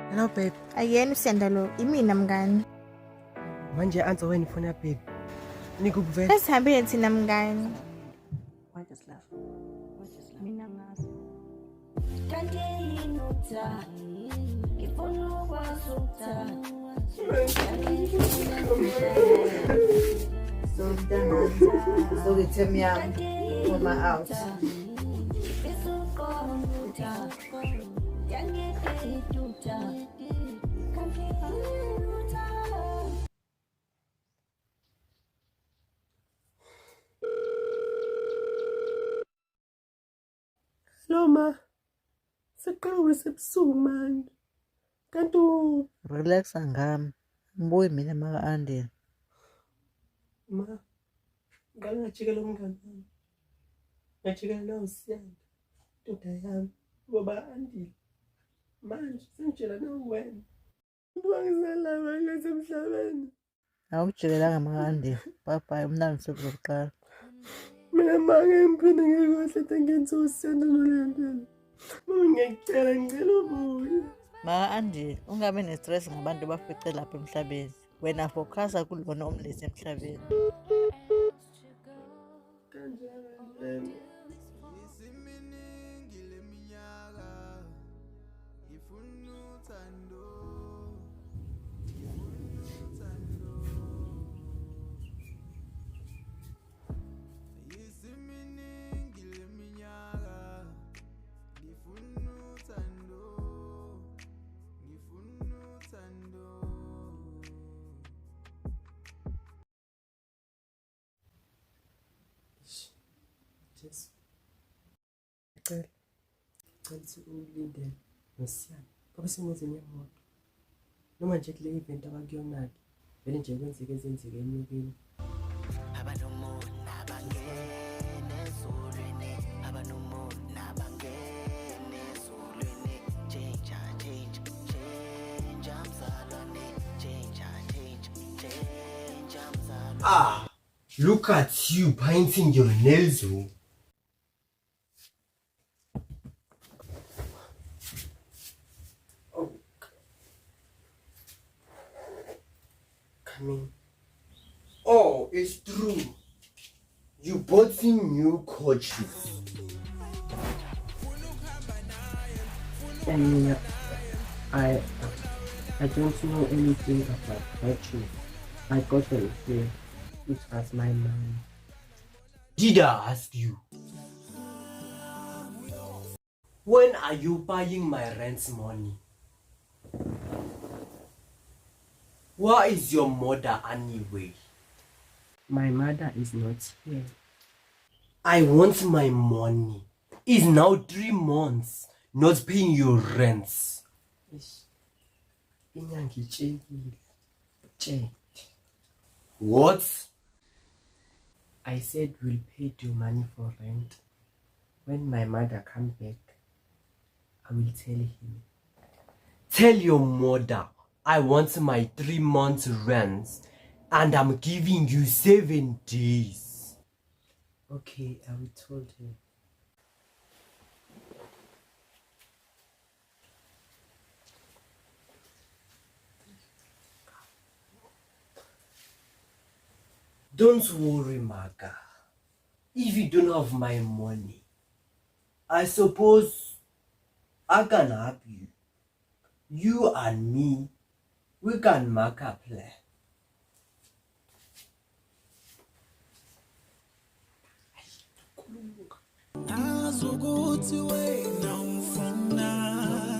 Hello babe. Ayena usendalo imina mngani. Manje answer wena ifoni ya babe. Nikukuvela. Asihambile thina mngani. Why just laugh? Mina ngazi. Kanti inutha ngifuna ukwasuka So the tell me I'm out. Hello ma. Seqhawe sebusuku manje. Kanti Relax ngami. Mbuyi mina maka Andile. ma ngangajikela umngane. Ngajikela nawo siyanda. Ndoda yami baba Andile. Manje sengitshela nawe wena. Wangizalava ngasemhlabeni. Awukujikelanga maka Andile. Bye umnandi sokuqala. Mina mange ngiphinde ngikohle ngenzosiyanda nolandela. Ngiyacela ngicela ubuye. Maka Andile, ungabe nestress ngabantu bafice lapha emhlabeni. Wena focusa kulona omlesi emhlabeni. Kanjani? Just ngicela ulindele nosiyana ngoba sengozini yemoto noma nje kule event abakuyona-ke vele nje kwenzeke ezenzeke enyukeni. Ah, look at you painting your nails. Oh, come in. Oh, it's true. You bought some new coaches. And I don't know anything about coaching. I got them here. It was my mom. Did I ask you? When are you buying my rent money? Where is your mother anyway? My mother is not here. I want my money. It's now 3 months not paying your rents. Inyanga Itshekile. What? I said we'll pay you money for rent. When my mother comes back, I will tell him. Tell your mother I want my 3 months rent and I'm giving you 7 days. Okay, I will tell him. Don't worry, Maka. If you don't have my money, I suppose I can help you. You and me, we can make a plan. Azukuthi wena ufuna